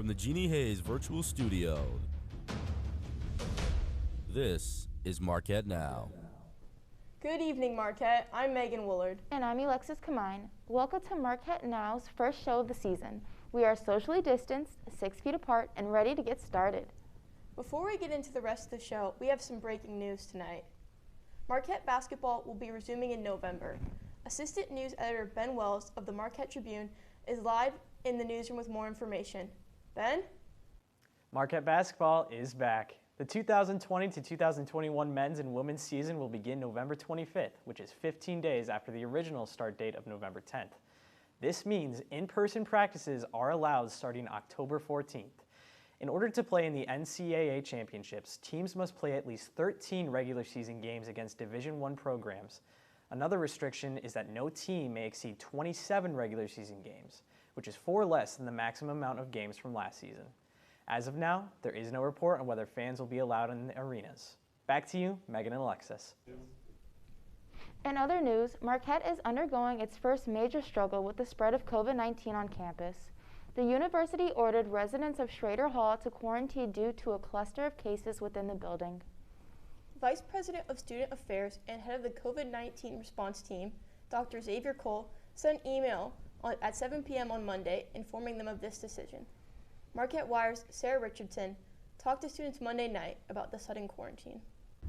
from the Jeannie Hayes Virtual Studio. This is Marquette Now. Good evening, Marquette. I'm Megan Woolard. And I'm Alexis Kamine. Welcome to Marquette Now's first show of the season. We are socially distanced, 6 feet apart, and ready to get started. Before we get into the rest of the show, we have some breaking news tonight. Marquette basketball will be resuming in November. Assistant News Editor Ben Wells of the Marquette Tribune is live in the newsroom with more information. Ben? Marquette basketball is back. The 2020 to 2021 men's and women's season will begin November 25th, which is 15 days after the original start date of November 10th. This means in-person practices are allowed starting October 14th. In order to play in the NCAA championships, teams must play at least 13 regular season games against Division I programs. Another restriction is that no team may exceed 27 regular season games, which is 4 less than the maximum amount of games from last season. As of now, there is no report on whether fans will be allowed in the arenas. Back to you, Megan and Alexis. In other news, Marquette is undergoing its first major struggle with the spread of COVID-19 on campus. The university ordered residents of Schrader Hall to quarantine due to a cluster of cases within the building. Vice President of Student Affairs and head of the COVID-19 response team, Dr. Xavier Cole, sent an email at 7 p.m. on Monday informing them of this decision. Marquette Wire's Sarah Richardson talked to students Monday night about the sudden quarantine.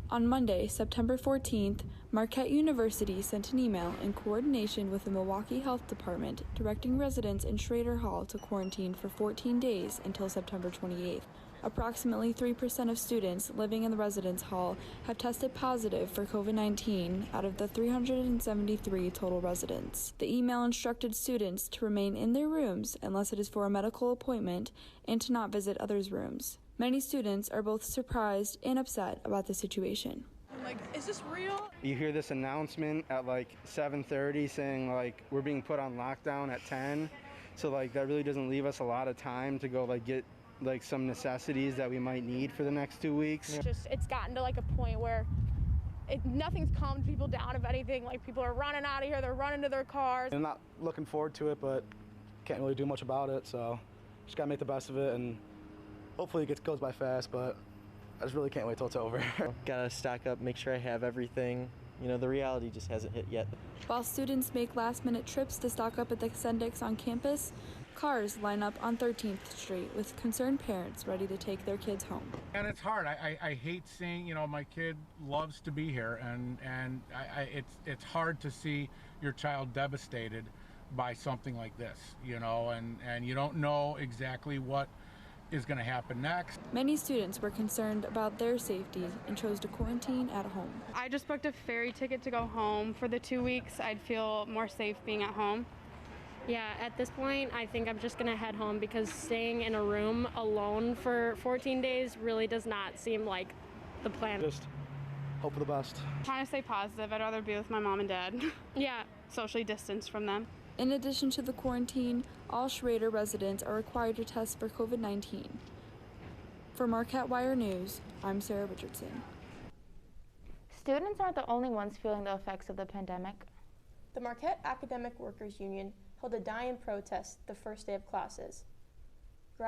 On Monday, September 14th, Marquette University sent an email in coordination with the Milwaukee Health Department directing residents in Schrader Hall to quarantine for 14 days until September 28th. Approximately 3% of students living in the residence hall have tested positive for COVID-19 out of the 373 total residents. The email instructed students to remain in their rooms unless it is for a medical appointment and to not visit others' rooms. Many students are both surprised and upset about the situation. I'm like, is this real? You hear this announcement at like 7:30 saying like we're being put on lockdown at 10. So like that really doesn't leave us a lot of time to go like get like some necessities that we might need for the next 2 weeks. It's gotten to like a point where nothing's calmed people down. If anything, like people are running out of here, they're running to their cars. I'm not looking forward to it, but can't really do much about it, so just gotta make the best of it, and hopefully it goes by fast, but I just really can't wait till it's over. Gotta stock up, make sure I have everything. You know, the reality just hasn't hit yet. While students make last-minute trips to stock up at the Sendix on campus, cars line up on 13th Street with concerned parents ready to take their kids home. And it's hard. I hate seeing, my kid loves to be here, and it's hard to see your child devastated by something like this, and you don't know exactly what is going to happen next. Many students were concerned about their safety and chose to quarantine at home. I just booked a ferry ticket to go home. For the 2 weeks, I'd feel more safe being at home. Yeah, at this point, I think I'm just going to head home because staying in a room alone for 14 days really does not seem like the plan. Just hope for the best. Trying to stay positive. I'd rather be with my mom and dad. Yeah. Socially distanced from them. In addition to the quarantine, all Schrader residents are required to test for COVID-19. For Marquette Wire News, I'm Sarah Richardson. Students aren't the only ones feeling the effects of the pandemic. The Marquette Academic Workers Union held a die-in protest the first day of classes. The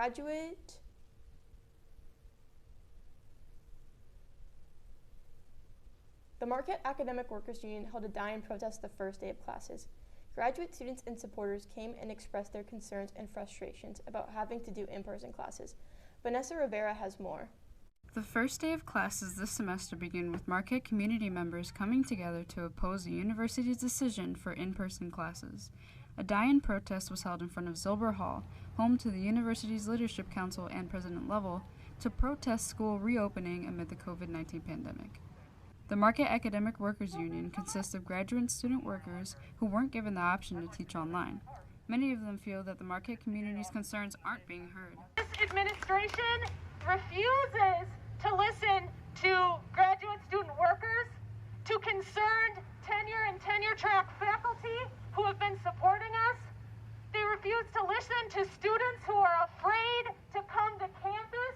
Marquette Academic Workers Union held a die-in protest the first day of classes. Graduate students and supporters came and expressed their concerns and frustrations about having to do in-person classes. Vanessa Rivera has more. The first day of classes this semester began with Marquette community members coming together to oppose the university's decision for in-person classes. A die-in protest was held in front of Zilber Hall, home to the university's Leadership Council and President Lovell, to protest school reopening amid the COVID-19 pandemic. The Marquette Academic Workers Union consists of graduate and student workers who weren't given the option to teach online. Many of them feel that the Marquette community's concerns aren't being heard. This administration refuses to listen to graduate student workers, to concerned tenure and tenure-track faculty who have been supporting us. They refuse to listen to students who are afraid to come to campus.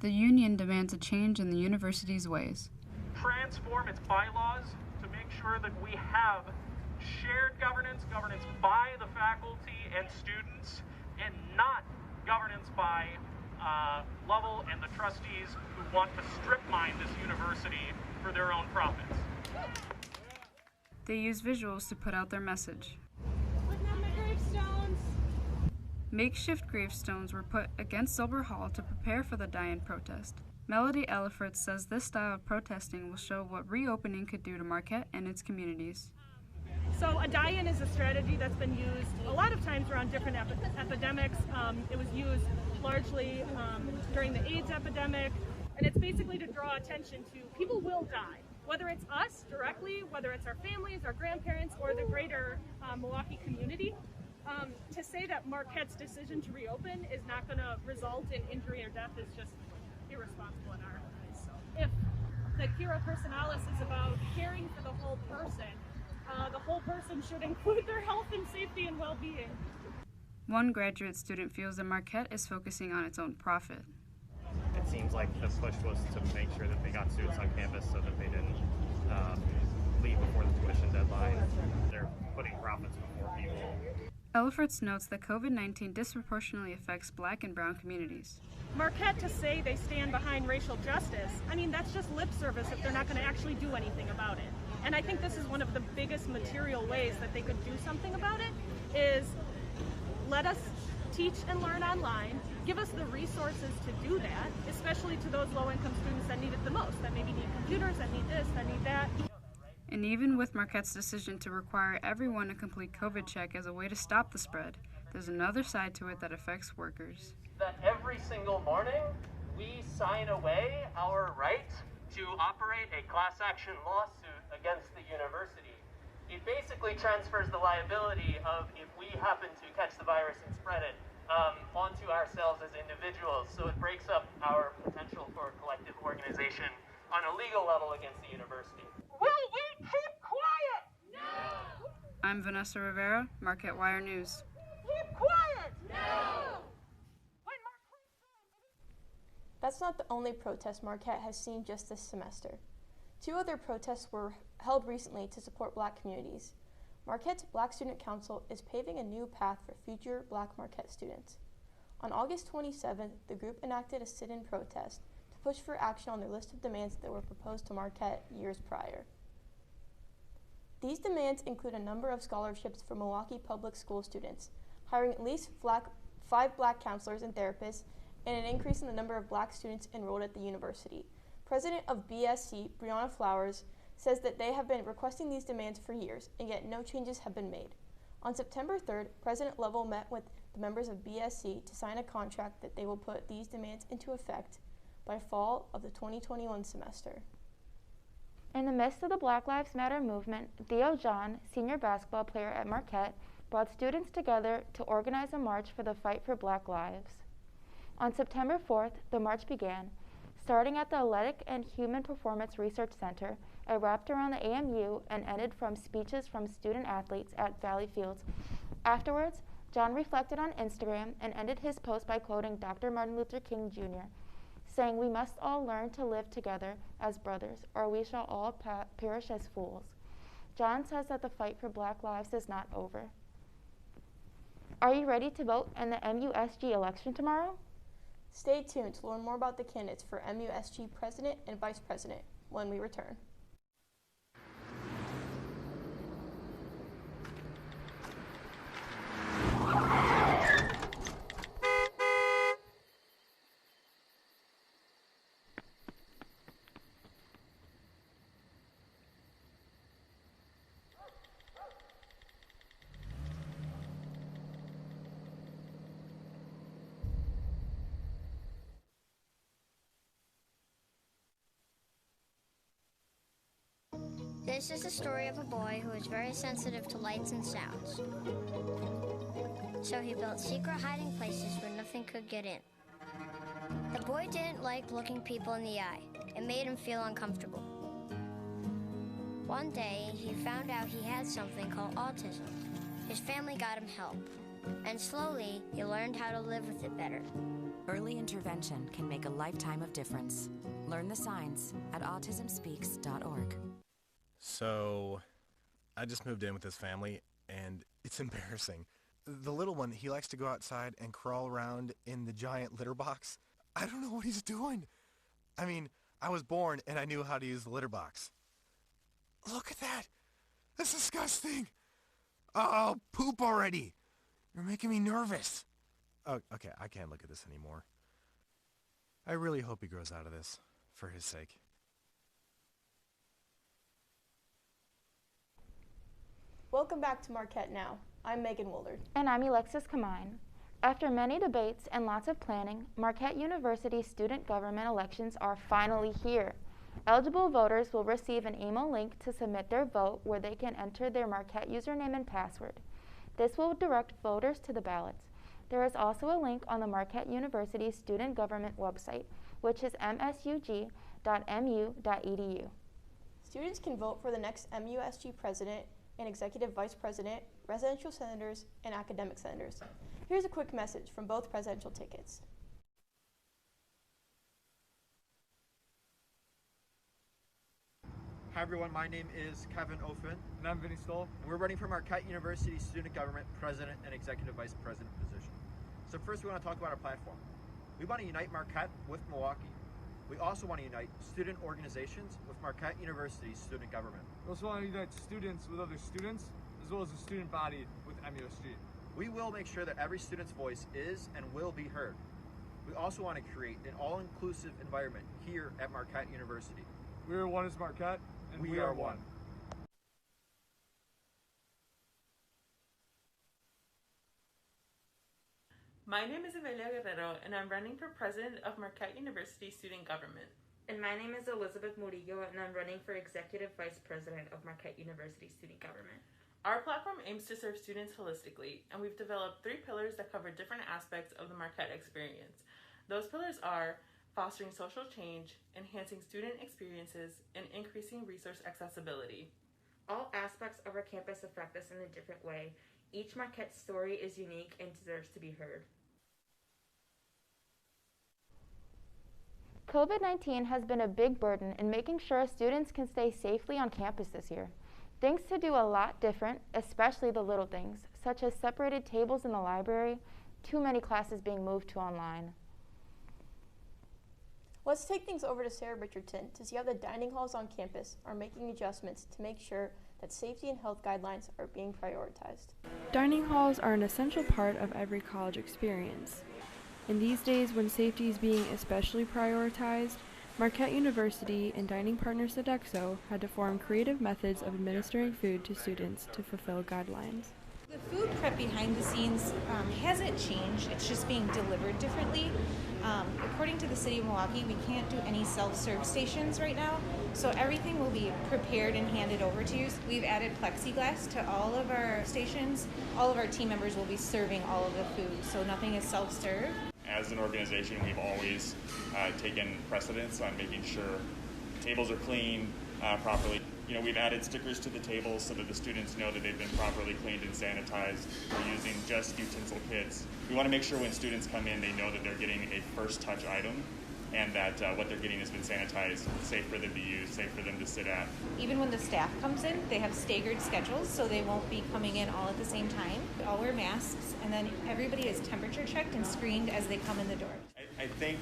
The union demands a change in the university's ways. Transform its bylaws to make sure that we have shared governance by the faculty and students, and not governance by Lovell and the trustees who want to strip mine this university for their own profits. They use visuals to put out their message. Looking at my gravestones. Makeshift gravestones were put against Zilber Hall to prepare for the die-in protest. Melody Elliford says this style of protesting will show what reopening could do to Marquette and its communities. So a die-in is a strategy that's been used a lot of times around different epidemics. It was used largely during the AIDS epidemic, and it's basically to draw attention to people will die. Whether it's us directly, whether it's our families, our grandparents, or the greater Milwaukee community, to say that Marquette's decision to reopen is not going to result in injury or death is just irresponsible in our eyes. So if the Cura Personalis is about caring for the whole person should include their health and safety and well-being. One graduate student feels that Marquette is focusing on its own profit. It seems like the push was to make sure that they got students on campus so that they didn't leave before the tuition deadline. They're putting profits before people. Elliford notes that COVID-19 disproportionately affects Black and Brown communities. Marquette to say they stand behind racial justice, I mean, that's just lip service if they're not going to actually do anything about it. And I think this is one of the biggest material ways that they could do something about it, is let us teach and learn online, give us the resources to do that, especially to those low-income students that need it the most, that maybe need computers, that need this, that need that. And even with Marquette's decision to require everyone to complete COVID check as a way to stop the spread, there's another side to it that affects workers. That every single morning we sign away our right to operate a class action lawsuit against the university. It basically transfers the liability of if we happen to catch the virus and spread it onto ourselves as individuals. So it breaks up our potential for collective organization on a legal level against the university. Will we keep quiet? No! I'm Vanessa Rivera, Marquette Wire News. Keep quiet! No! That's not the only protest Marquette has seen just this semester. 2 other protests were held recently to support Black communities. Marquette's Black Student Council is paving a new path for future Black Marquette students. On August 27th, the group enacted a sit-in protest to push for action on their list of demands that were proposed to Marquette years prior. These demands include a number of scholarships for Milwaukee public school students, hiring at least 5 Black counselors and therapists, and an increase in the number of Black students enrolled at the university. President of BSC, Brianna Flowers, says that they have been requesting these demands for years, and yet no changes have been made. On September 3rd, President Lovell met with the members of BSC to sign a contract that they will put these demands into effect by fall of the 2021 semester. In the midst of the Black Lives Matter movement, Theo John, senior basketball player at Marquette, brought students together to organize a march for the fight for Black lives. On September 4th, the march began, starting at the Athletic and Human Performance Research Center. It wrapped around the AMU and ended from speeches from student athletes at Valley Fields. Afterwards, John reflected on Instagram and ended his post by quoting Dr. Martin Luther King Jr., saying, "We must all learn to live together as brothers, or we shall all perish as fools." John says that the fight for Black lives is not over. Are you ready to vote in the MUSG election tomorrow? Stay tuned to learn more about the candidates for MUSG President and Vice President when we return. This is the story of a boy who is very sensitive to lights and sounds. So he built secret hiding places where nothing could get in. The boy didn't like looking people in the eye. It made him feel uncomfortable. One day, he found out he had something called autism. His family got him help, and slowly, he learned how to live with it better. Early intervention can make a lifetime of difference. Learn the signs at autismspeaks.org. So, I just moved in with this family, and it's embarrassing. The little one, he likes to go outside and crawl around in the giant litter box. I don't know what he's doing. I mean, I was born and I knew how to use the litter box. Look at that. That's disgusting. Oh, poop already. You're making me nervous. Oh, okay, I can't look at this anymore. I really hope he grows out of this, for his sake. Welcome back to Marquette Now. I'm Megan Woolard. And I'm Alexis Kamine. After many debates and lots of planning, Marquette University student government elections are finally here. Eligible voters will receive an email link to submit their vote where they can enter their Marquette username and password. This will direct voters to the ballots. There is also a link on the Marquette University student government website, which is msug.mu.edu. Students can vote for the next MUSG president and executive vice president, residential senators, and academic senators. Here's a quick message from both presidential tickets. Hi everyone, my name is Kevin Ofen. And I'm Vinny Stoll. We're running for Marquette University Student Government President and Executive Vice President position. So first we want to talk about our platform. We want to unite Marquette with Milwaukee. We also want to unite student organizations with Marquette University student government. We also want to unite students with other students, as well as the student body with MUSG. We will make sure that every student's voice is and will be heard. We also want to create an all-inclusive environment here at Marquette University. We are one as Marquette, and we are one. My name is Evelia Guerrero, and I'm running for president of Marquette University Student Government. And my name is Elizabeth Murillo, and I'm running for executive vice president of Marquette University Student Government. Our platform aims to serve students holistically, and we've developed 3 pillars that cover different aspects of the Marquette experience. Those pillars are fostering social change, enhancing student experiences, and increasing resource accessibility. All aspects of our campus affect us in a different way. Each Marquette story is unique and deserves to be heard. COVID-19 has been a big burden in making sure students can stay safely on campus this year. Things to do a lot different, especially the little things, such as separated tables in the library, too many classes being moved to online. Let's take things over to Sarah Richardson to see how the dining halls on campus are making adjustments to make sure that safety and health guidelines are being prioritized. Dining halls are an essential part of every college experience. In these days when safety is being especially prioritized, Marquette University and dining partner Sodexo had to form creative methods of administering food to students to fulfill guidelines. The food prep behind the scenes hasn't changed, it's just being delivered differently. According to the City of Milwaukee, we can't do any self-serve stations right now, so everything will be prepared and handed over to you. We've added plexiglass to all of our stations. All of our team members will be serving all of the food, so nothing is self-serve. As an organization, we've always taken precedence on making sure tables are clean properly. You know, we've added stickers to the tables so that the students know that they've been properly cleaned and sanitized. We're using just utensil kits. We want to make sure when students come in, they know that they're getting a first touch item and that what they're getting has been sanitized, safe for them to use, safe for them to sit at. Even when the staff comes in, they have staggered schedules, so they won't be coming in all at the same time. They all wear masks, and then everybody is temperature checked and screened as they come in the door. I think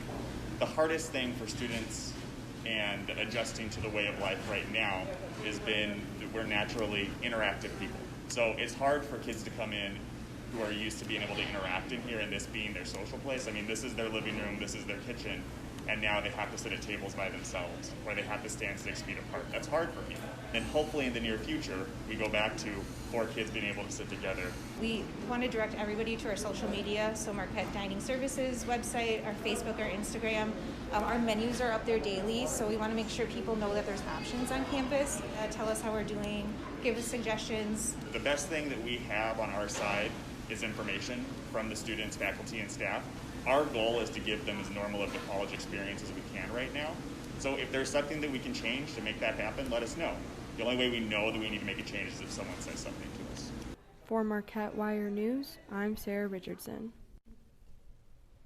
the hardest thing for students and adjusting to the way of life right now has been that we're naturally interactive people. So it's hard for kids to come in who are used to being able to interact in here and this being their social place. I mean, this is their living room, this is their kitchen, and now they have to sit at tables by themselves, or they have to stand 6 feet apart. That's hard for people. And hopefully in the near future, we go back to 4 kids being able to sit together. We want to direct everybody to our social media, so Marquette Dining Services website, our Facebook, our Instagram. Our menus are up there daily, so we want to make sure people know that there's options on campus. Tell us how we're doing, give us suggestions. The best thing that we have on our side is information from the students, faculty, and staff. Our goal is to give them as normal of the college experience as we can right now. So if there's something that we can change to make that happen, let us know. The only way we know that we need to make a change is if someone says something to us. For Marquette Wire News, I'm Sarah Richardson.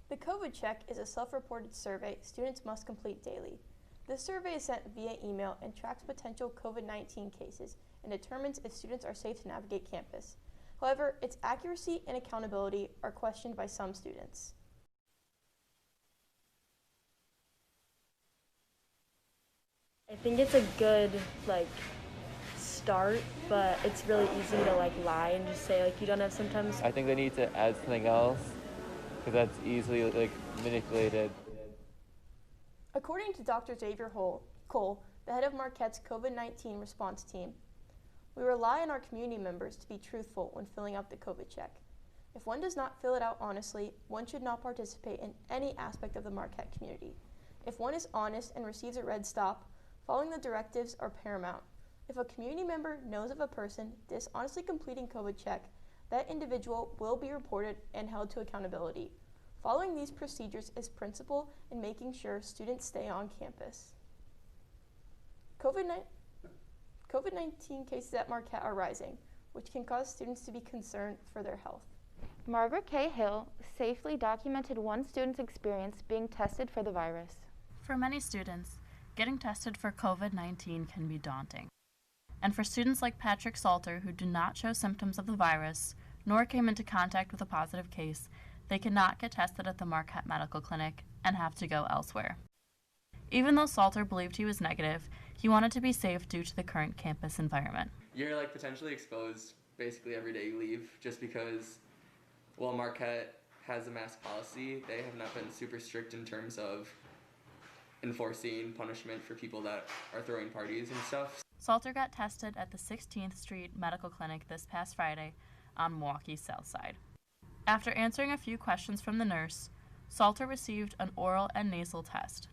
The COVID Check is a self-reported survey students must complete daily. This survey is sent via email and tracks potential COVID-19 cases and determines if students are safe to navigate campus. However, its accuracy and accountability are questioned by some students. I think it's a good start, but it's really easy to lie and just say you don't have symptoms. I think they need to add something else because that's easily manipulated. According to Dr. Xavier Cole, the head of Marquette's COVID-19 response team, we rely on our community members to be truthful when filling out the COVID check. If one does not fill it out honestly, one should not participate in any aspect of the Marquette community. If one is honest and receives a red stop, following the directives are paramount. If a community member knows of a person dishonestly completing COVID check, that individual will be reported and held to accountability. Following these procedures is principal in making sure students stay on campus. COVID-19 cases at Marquette are rising, which can cause students to be concerned for their health. Margaret K. Hill safely documented one student's experience being tested for the virus. For many students, getting tested for COVID-19 can be daunting. And for students like Patrick Salter who do not show symptoms of the virus, nor came into contact with a positive case, they cannot get tested at the Marquette Medical Clinic and have to go elsewhere. Even though Salter believed he was negative, he wanted to be safe due to the current campus environment. You're potentially exposed basically every day you leave, just because, while Marquette has a mask policy, they have not been super strict in terms of enforcing punishment for people that are throwing parties and stuff. Salter got tested at the 16th Street Medical Clinic this past Friday on Milwaukee's south side. After answering a few questions from the nurse, Salter received an oral and nasal test.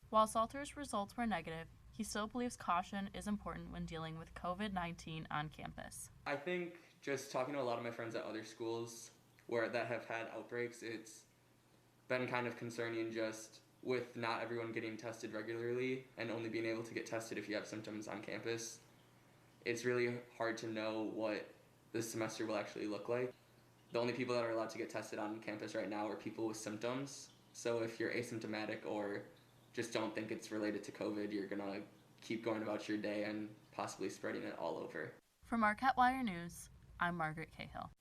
While Salter's results were negative, he still believes caution is important when dealing with COVID-19 on campus. I think just talking to a lot of my friends at other schools that have had outbreaks, it's been kind of concerning just with not everyone getting tested regularly and only being able to get tested if you have symptoms on campus. It's really hard to know what this semester will actually look like. The only people that are allowed to get tested on campus right now are people with symptoms. So if you're asymptomatic or just don't think it's related to COVID, you're going to keep going about your day and possibly spreading it all over. For Marquette Wire News, I'm Margaret Cahill.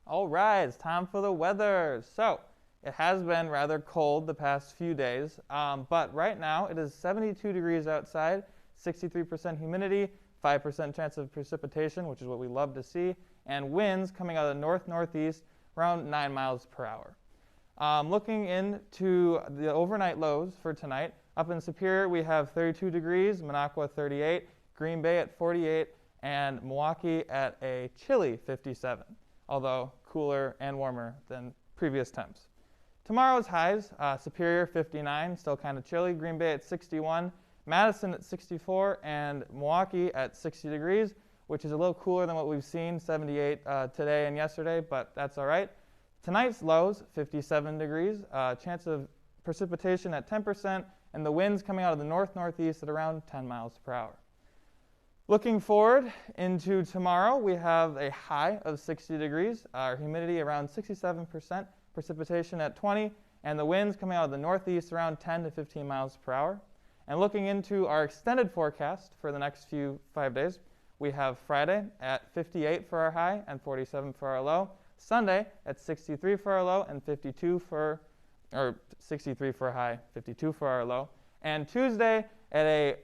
All right, it's time for the weather. So, it has been rather cold the past few days, but right now it is 72 degrees outside, 63% humidity, 5% chance of precipitation, which is what we love to see, and winds coming out of the north-northeast around 9 miles per hour. Looking into the overnight lows for tonight, up in Superior we have 32 degrees, Minocqua 38, Green Bay at 48, and Milwaukee at a chilly 57, although cooler and warmer than previous temps. Tomorrow's highs, Superior 59, still kind of chilly, Green Bay at 61, Madison at 64, and Milwaukee at 60 degrees, which is a little cooler than what we've seen, 78 today and yesterday, but that's all right. Tonight's lows, 57 degrees, chance of precipitation at 10%, and the winds coming out of the north-northeast at around 10 miles per hour. Looking forward into tomorrow, we have a high of 60 degrees, our humidity around 67%, precipitation at 20, and the winds coming out of the northeast around 10 to 15 miles per hour. And looking into our extended forecast for the next 5 days, we have Friday at 58 for our high and 47 for our low. Sunday at 63 for our low and 63 for our high, 52 for our low. And Tuesday at a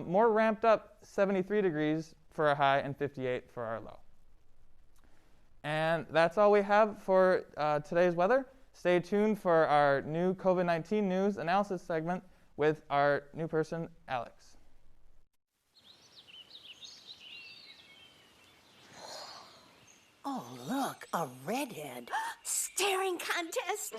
more ramped up 73 degrees for our high and 58 for our low. And that's all we have for today's weather. Stay tuned for our new COVID-19 news analysis segment with our new person, Alex. Oh, look, a redhead. Staring contest.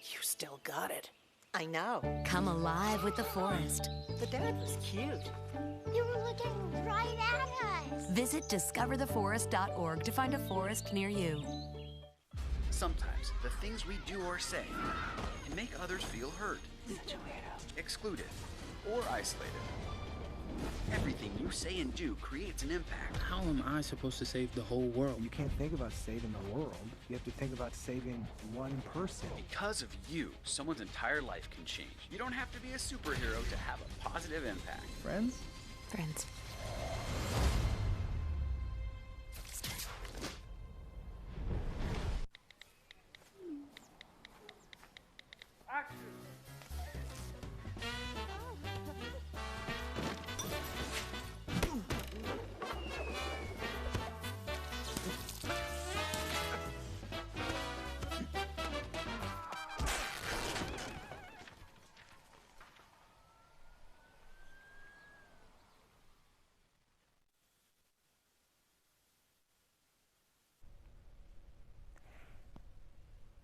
You still got it. I know. Come alive with the forest. The dad was cute. You were looking right at us. Visit discovertheforest.org to find a forest near you. Sometimes the things we do or say can make others feel hurt, excluded, or isolated. Everything you say and do creates an impact. How am I supposed to save the whole world? You can't think about saving the world. You have to think about saving one person. Because of you, someone's entire life can change. You don't have to be a superhero to have a positive impact. Friends? Friends.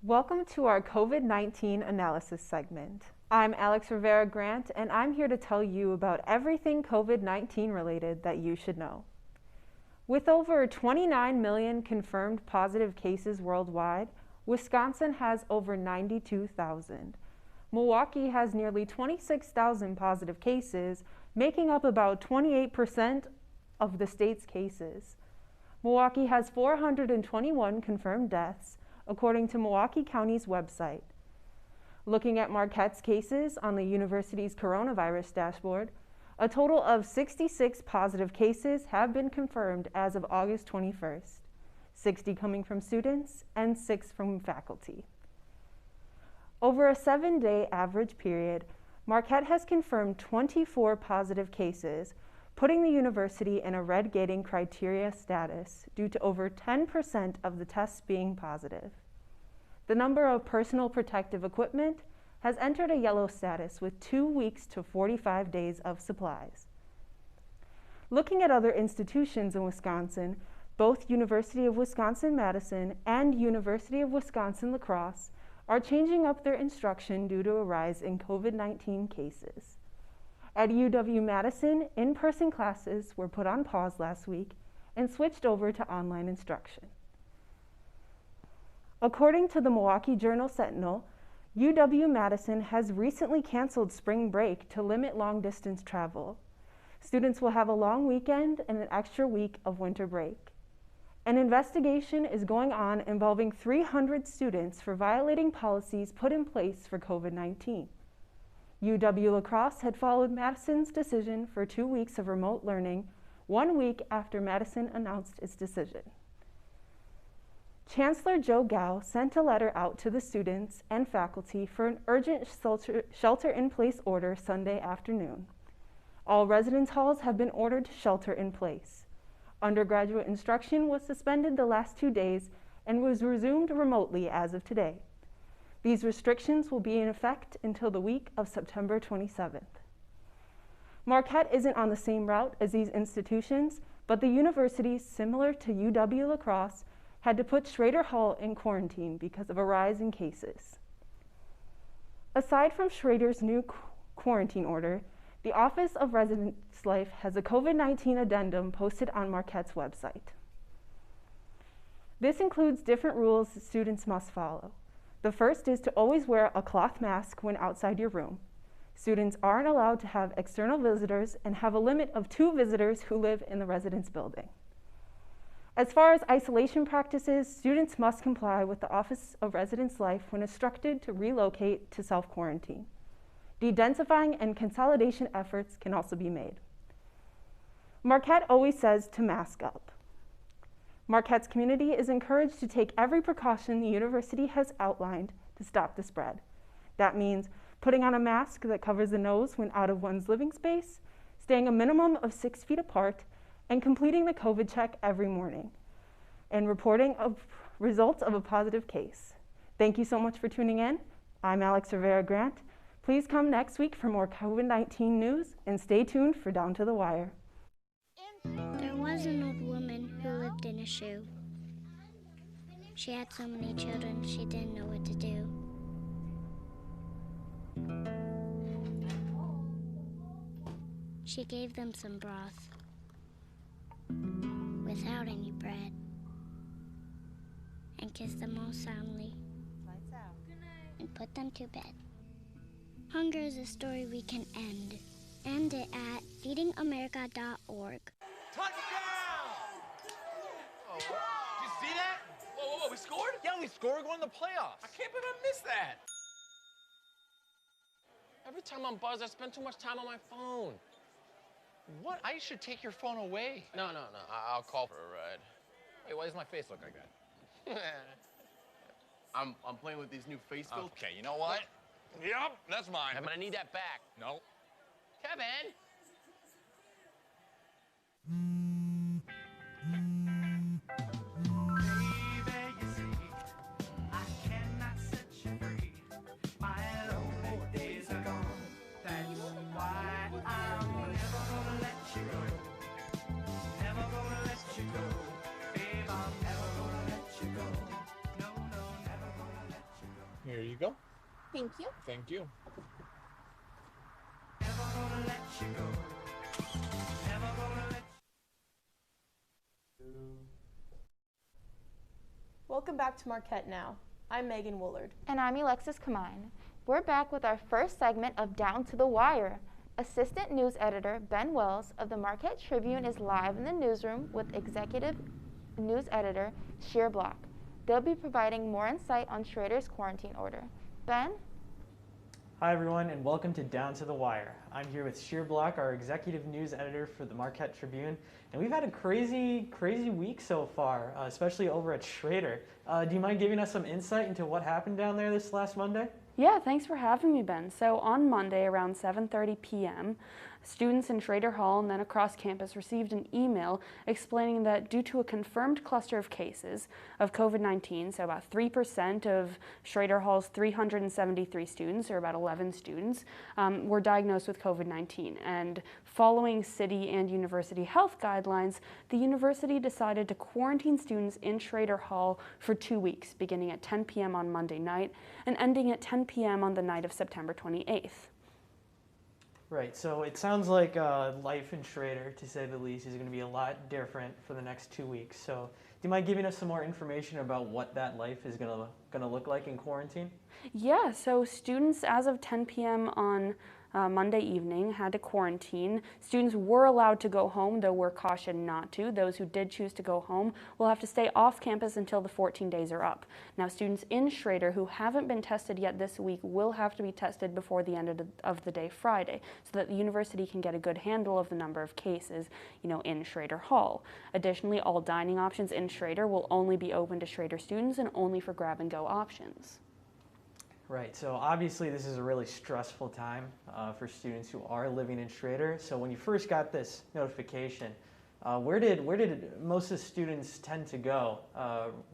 Welcome to our COVID-19 analysis segment. I'm Alex Rivera Grant, and I'm here to tell you about everything COVID-19 related that you should know. With over 29 million confirmed positive cases worldwide, Wisconsin has over 92,000. Milwaukee has nearly 26,000 positive cases, making up about 28% of the state's cases. Milwaukee has 421 confirmed deaths, according to Milwaukee County's website. Looking at Marquette's cases on the university's coronavirus dashboard, a total of 66 positive cases have been confirmed as of August 21st, 60 coming from students and 6 from faculty. Over a 7-day average period, Marquette has confirmed 24 positive cases, putting the university in a red gating criteria status due to over 10% of the tests being positive. The number of personal protective equipment has entered a yellow status with 2 weeks to 45 days of supplies. Looking at other institutions in Wisconsin, both University of Wisconsin-Madison and University of Wisconsin-La Crosse are changing up their instruction due to a rise in COVID-19 cases. At UW-Madison, in-person classes were put on pause last week and switched over to online instruction. According to the Milwaukee Journal-Sentinel, UW-Madison has recently canceled spring break to limit long-distance travel. Students will have a long weekend and an extra week of winter break. An investigation is going on involving 300 students for violating policies put in place for COVID-19. UW-La Crosse had followed Madison's decision for 2 weeks of remote learning 1 week after Madison announced its decision. Chancellor Joe Gao sent a letter out to the students and faculty for an urgent shelter-in-place order Sunday afternoon. All residence halls have been ordered to shelter in place. Undergraduate instruction was suspended the last 2 days and was resumed remotely as of today. These restrictions will be in effect until the week of September 27th. Marquette isn't on the same route as these institutions, but the universities, similar to UW-La Crosse, had to put Schrader Hall in quarantine because of a rise in cases. Aside from Schrader's new quarantine order, the Office of Residence Life has a COVID-19 addendum posted on Marquette's website. This includes different rules that students must follow. The first is to always wear a cloth mask when outside your room. Students aren't allowed to have external visitors and have a limit of 2 visitors who live in the residence building. As far as isolation practices, students must comply with the Office of Residence Life when instructed to relocate to self-quarantine. De-densifying and consolidation efforts can also be made. Marquette always says to mask up. Marquette's community is encouraged to take every precaution the university has outlined to stop the spread. That means putting on a mask that covers the nose when out of one's living space, staying a minimum of 6 feet apart, and completing the COVID check every morning, and reporting results of a positive case. Thank you so much for tuning in. I'm Alex Rivera Grant. Please come next week for more COVID-19 news, and stay tuned for Down to the Wire. There was an old woman who lived in a shoe. She had so many children, she didn't know what to do. She gave them some broth without any bread and kissed them all soundly and put them to bed. Hunger is a story we can end. End it at feedingamerica.org. Touchdown! Oh, did you see that? Whoa, we scored? Yeah, we scored. We're going to the playoffs. I can't believe I missed that. Every time I'm buzzed, I spend too much time on my phone. What? I should take your phone away. No. I'll call for a ride. Hey, why does my face look like that? I'm playing with these new face filters. Okay, you know what? Yep, that's mine. I'm gonna need that back. No. Kevin! Here you go. Thank you. Thank you. Welcome back to Marquette Now. I'm Megan Woolard. And I'm Alexis Kamine. We're back with our first segment of Down to the Wire. Assistant News Editor Ben Wells of the Marquette Tribune is live in the newsroom with Executive News Editor Sheer Block. They'll be providing more insight on Schrader's quarantine order. Ben? Hi everyone, and welcome to Down to the Wire. I'm here with Sheer Block, our Executive News Editor for the Marquette Tribune, and we've had a crazy week so far, especially over at Schrader. Do you mind giving us some insight into what happened down there this last Monday? Yeah, thanks for having me, Ben. So on Monday around 7:30 p.m., students in Schrader Hall and then across campus received an email explaining that due to a confirmed cluster of cases of COVID-19, so about 3% of Schrader Hall's 373 students, or about 11 students, were diagnosed with COVID-19. And following city and university health guidelines, the university decided to quarantine students in Schrader Hall for 2 weeks, beginning at 10 p.m. on Monday night and ending at 10 p.m. on the night of September 28th. Right, so it sounds like life in Schrader, to say the least, is going to be a lot different for the next 2 weeks. So do you mind giving us some more information about what that life is going to look like in quarantine? Yeah, so students as of 10 p.m. on Monday evening had to quarantine. Students were allowed to go home, though were cautioned not to. Those who did choose to go home will have to stay off campus until the 14 days are up. Now, students in Schrader who haven't been tested yet this week will have to be tested before the end of the day Friday, so that the university can get a good handle of the number of cases, in Schrader Hall. Additionally, all dining options in Schrader will only be open to Schrader students and only for grab-and-go options. Right, so obviously this is a really stressful time for students who are living in Schrader. So when you first got this notification, where did most of the students tend to go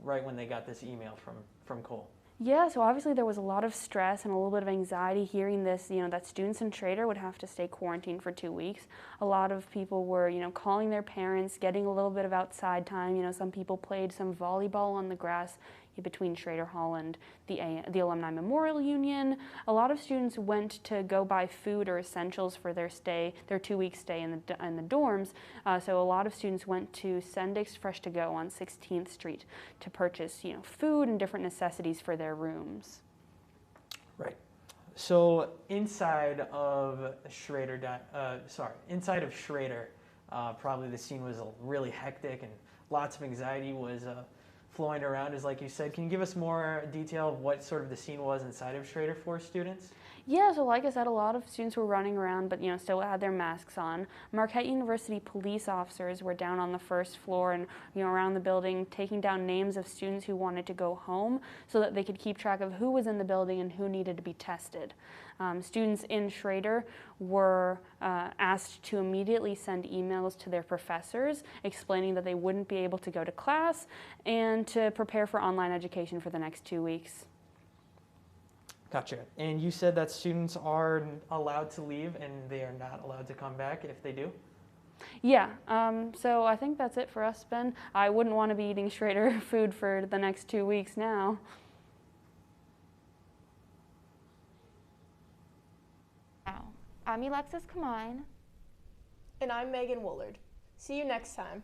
right when they got this email from Cole? Yeah, so obviously there was a lot of stress and a little bit of anxiety hearing this, that students in Schrader would have to stay quarantined for 2 weeks. A lot of people were, calling their parents, getting a little bit of outside time. Some people played some volleyball on the grass between Schrader Hall and the Alumni Memorial Union. A lot of students went to go buy food or essentials for their 2-week stay in the dorms. So a lot of students went to Sendik's Fresh to Go on 16th Street to purchase, food and different necessities for their rooms. Right. So inside of Schrader, probably the scene was really hectic and lots of anxiety was flowing around, as like you said. Can you give us more detail of what sort of the scene was inside of Schrader for students? Yeah, so like I said, a lot of students were running around, but still had their masks on. Marquette University police officers were down on the first floor and around the building, taking down names of students who wanted to go home so that they could keep track of who was in the building and who needed to be tested. Students in Schrader were asked to immediately send emails to their professors explaining that they wouldn't be able to go to class and to prepare for online education for the next 2 weeks. Gotcha. And you said that students are allowed to leave and they are not allowed to come back if they do? Yeah, so I think that's it for us, Ben. I wouldn't want to be eating Schrader food for the next 2 weeks now. I'm Alexis Kamine. And I'm Megan Woolard. See you next time.